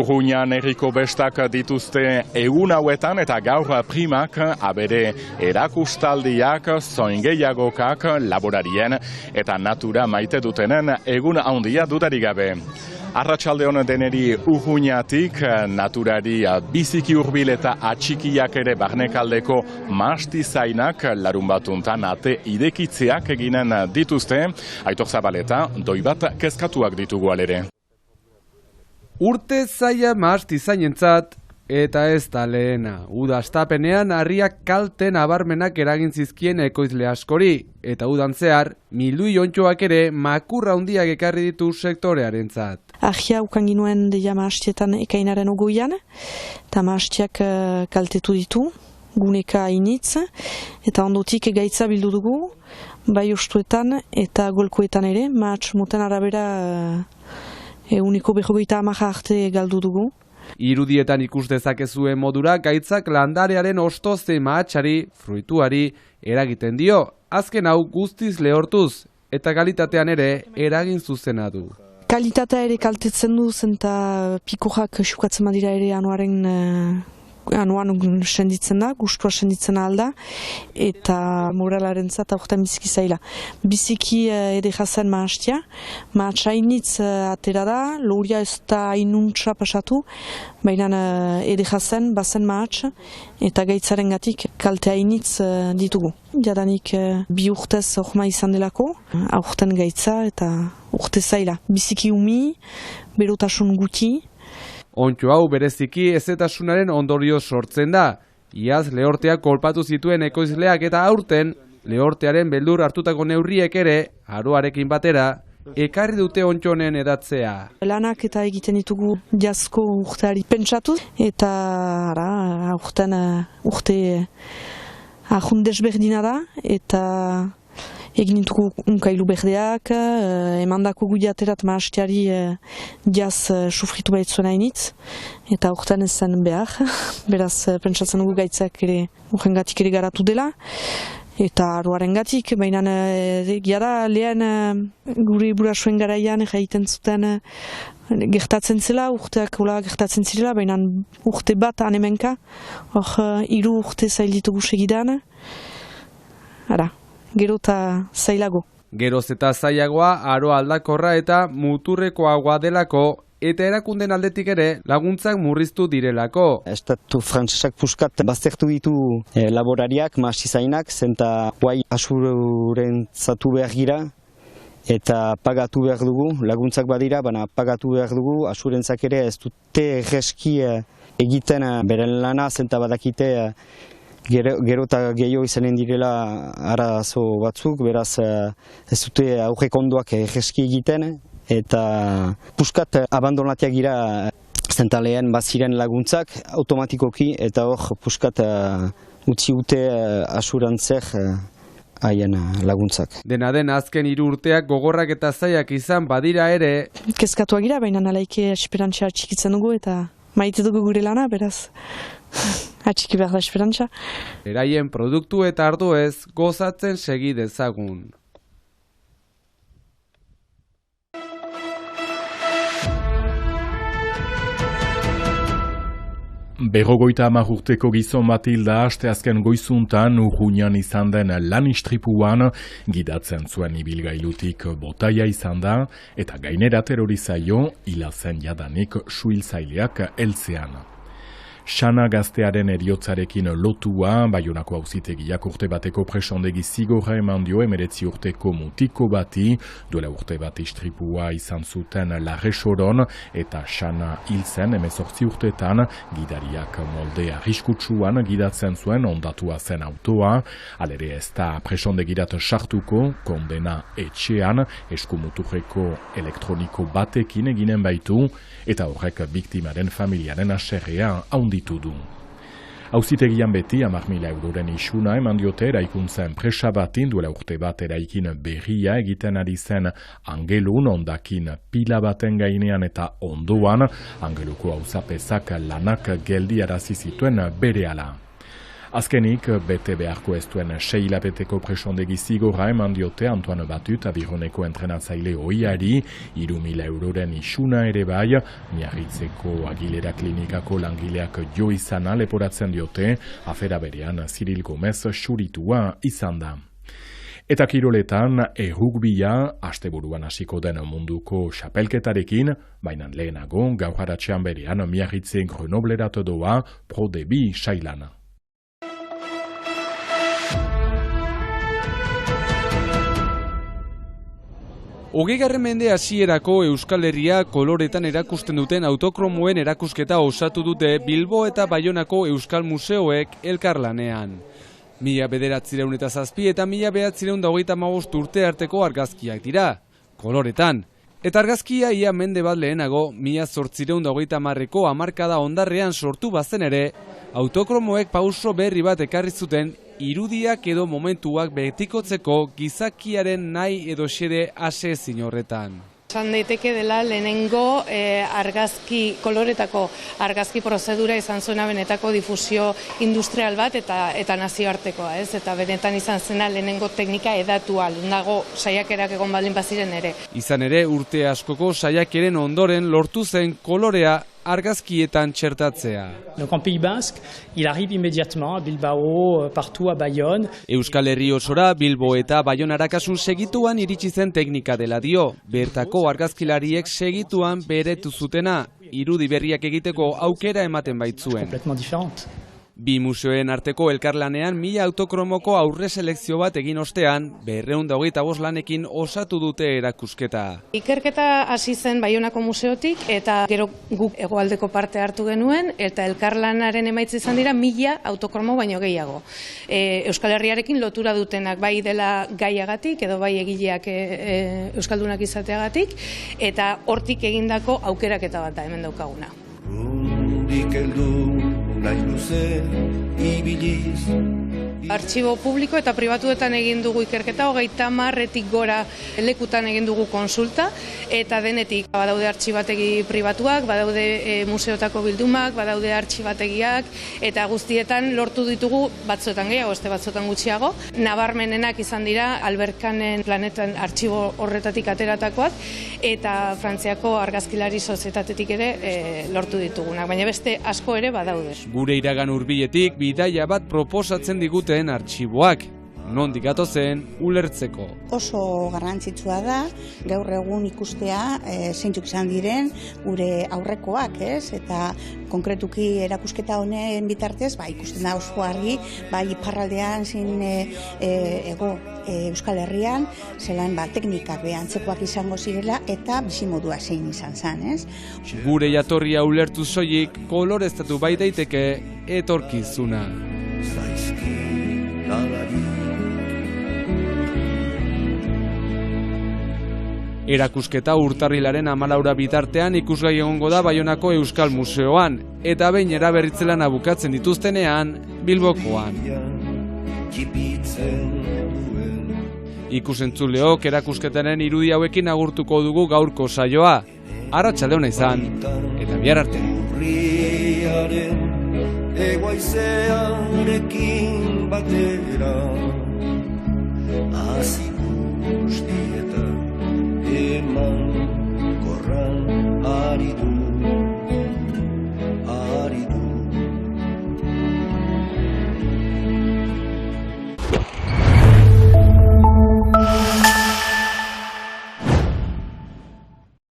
Urruñan herriko bestak dituzte egun hauetan eta gaur primak abere erakustaldiak, zoingeiagokak, laborarien eta natura maite dutenen egun handia dudarik gabe. Arratsalde on deneri Urruñatik, naturari biziki hurbil eta atxikiak ere barnekaldeko mastizainak larun batuntan ate idekitzeak eginen dituzte. Aitor Zabaleta, doi bat kezkatuak ditugu alere. Urte zaila mastizainentzat eta ez da lehena. Uda astapenean harriak kalte nabarmenak eragin zizkien ekoizle askori, eta udan zehar, milui ontxoak ere makurra handiak ekarri ditu sektorearentzat. Ahia ukan ginuen deia maastietan ekainaren ogoian, eta maastiak kaltetu ditu, guneka initz, eta ondotik gaitza bildu dugu, bai ostuetan eta golkoetan ere, maats moten arabera uniko 50 arte galdu dugu. Irudietan ikus dezakezuen modura gaitzak landarearen ostoze mahatsari, fruituari eragiten dio. Azken hau guztiz lehortuz eta kalitatean ere eragin zuzena du. Kalitatea ere kaltetzen du eta pikojak xukatzen badira ere anuan senditzen da, gustua senditzen alda, eta moralaren zat aurten biziki zaila. Biziki ere jazen maastia, maatsainitz atera da, loria ez da ainuntza pasatu, baina ere jazen, bazen maats, eta gaitzaren gatik kalte hainitz ditugu. Jadanik bi urtez orma izan delako, aurten gaitza eta urte zaila. Biziki umi, berotasun guti, Ontxo hau bereziki ezetasunaren ondorio sortzen da. Iaz lehorteak kolpatu zituen ekoizleak eta aurten lehortearen beldur hartutako neurriek ere, aroarekin batera, ekarri dute ontxo honen edatzea. Lanak eta egiten ditugu jazko urteari pentsatu, eta aurten urte ahun desberdina da, eta egin ditugu unkailu berdeak, emandako guiaterat maastiari jaz sufritu baitzuena initz, eta urtean ez zen behar, beraz pentsatzen dugu gaitzak ere urrengatik ere garatu dela, eta aroaren gatik, baina gara lehen gure burasuen garaian egiten zuten gertatzen zela, urteak hola gertatzen zirela, baina urte bat anemenka, hor 3 urte zail ditugu segidan, gero eta zailago. Geroz eta zailagoa aro aldakorra eta muturrekoagoa delako, eta erakunden aldetik ere laguntzak murriztu direlako. Estatu frantsesak puskat baztertu ditu laborariak, mastizainak, zenta guai asuren zatu behar gira, eta pagatu behar dugu, laguntzak badira, baina pagatu behar dugu, asurentzak ere ez dute erreski egiten beren lana, zenta badakite gero eta gehiago izanen direla arazo batzuk, beraz ez dute aurrekondoak erreski egiten, eta puskat abandonatiak gira zentalean baziren laguntzak automatikoki, eta hor puskat utzi dute asurantzek haien laguntzak. Dena den azken 3 urteak gogorrak eta zailak izan badira ere. Kezkatuak gira, baina nalaike esperantza txikitzen dugu eta maite dugu gure lana, beraz atxiki behar da esperantza. Beraien produktu eta ardoez gozatzen segi dezagun. Berrogeita 10 urteko gizon bat hilda asteazken goizuntan Urruñan izan den lan istripuan gidatzen zuen ibilgailutik botaia izan da eta gainera terrorizaio hila zen jadanik suhiltzaileak heltzean. Xana gaztearen eriotzarekin lotua, Baionako auzitegiak urte bateko presondegi zigorra eman dio 19 urteko mutiko bati, duela urte bat istripua izan zuten Larresoron, eta Xana hil zen 18 urtetan, gidariak molde arriskutsuan gidatzen zuen ondatua zen autoa, alere ez da presondegirat sartuko, kondena etxean, eskumuturreko elektroniko batekin eginen baitu, eta horrek biktimaren familiaren aserrea ditu du. Auzitegian beti 10.000 euroren isuna eman diote eraikuntza enpresa batin duela urte bat eraikin berria egiten ari zen Angelun ondakin pila baten gainean eta ondoan Angeluko auzapezak lanak geldiarazi zituen berehala. Azkenik, bete beharko ez duen 6 hilabeteko presondegi zigorra eman diote Antoine Batut Abironeko entrenatzaile ohiari, 3.000 euroren isuna ere bai, Miarritzeko Agilera Klinikako langileak jo izana leporatzen diote, afera berean Cyril Gomez xuritua izan da. Eta kiroletan, errugbia, asteburuan hasiko den munduko xapelketarekin, baina lehenago, gaur haratxean berean Miarritzen Grenoblerat doa Pro Debi sailana. Hogeigarren mende hasierako Euskal Herria koloretan erakusten duten autokromoen erakusketa osatu dute Bilbo eta Baionako Euskal Museoek elkarlanean. 1907 eta 1925 urte arteko argazkiak dira, koloretan. Eta argazkia ia mende bat lehenago, 1830ko hamarkada ondarrean sortu bazen ere, autokromoek pauso berri bat ekarri zuten irudiak edo momentuak betikotzeko gizakiaren nahi edo xede ase ezin horretan. Esan daiteke dela lehenengo argazki, koloretako argazki prozedura izan zuena benetako difusio industrial bat eta nazioartekoa, ez? Eta benetan izan zena lehenengo teknika edatua, lehenago saiakerak egon baldin baziren ere. Izan ere urte askoko saiakeren ondoren lortu zen kolorea argazkietan txertatzea. Donc en Pays Basque, il arrive immédiatement à Bilbao, partout à Bayonne. Euskal Herri osora Bilbo eta Baionara kasu segituan iritsi zen teknika dela dio. Bertako argazkilariek segituan beretu zutena, irudi berriak egiteko aukera ematen baitzuen. Complètement différente. Bi museoen arteko elkarlanean 1000 autokromoko aurre selekzio bat egin ostean, 225 lanekin osatu dute erakusketa. Ikerketa hasi zen Baionako museotik eta gero guk hegoaldeko parte hartu genuen eta elkarlanaren emaitza izan dira 1000 autokromo baino gehiago. Euskal Herriarekin lotura dutenak bai dela gaiagatik edo bai egileak euskaldunak izateagatik eta hortik egindako aukeraketa bat da hemen daukaguna. Artxibo publiko eta pribatuetan egin dugu ikerketa, 30 gora lekutan egin dugu konsulta, eta denetik badaude artxibategi pribatuak, badaude museotako bildumak, badaude artxibategiak, eta guztietan lortu ditugu batzuetan gehiago, beste batzuetan gutxiago. Nabarmenenak izan dira Alberkanen planetan artxibo horretatik ateratakoak, eta Frantziako argazkilari sozietatetik ere lortu ditugunak, baina beste asko ere badaude. Gure iragan hurbiletik bidaia bat proposatzen diguten artxiboak, nondik gatozen ulertzeko. Oso garrantzitsua da gaur egun ikustea zeintzuk izan diren gure aurrekoak, ez? Eta konkretuki erakusketa honen bitartez, ikusten da oso argi, bai iparraldean zein hego Euskal Herrian, zelan teknikak antzekoak izango zirela eta bizimodua zein izan zen, ez? Gure jatorria ulertu soilik koloreztatu bai daiteke etorkizuna. Erakusketa urtarrilaren 14 bitartean ikusgai egongo da Baionako Euskal Museoan, eta behin eraberritzelana bukatzen dituztenean, Bilbokoan. Ikusentzuleok erakusketaren irudi hauekin agurtuko dugu gaurko saioa. Arratsalde ona izan, eta bihar arte. Egoaizearekin batera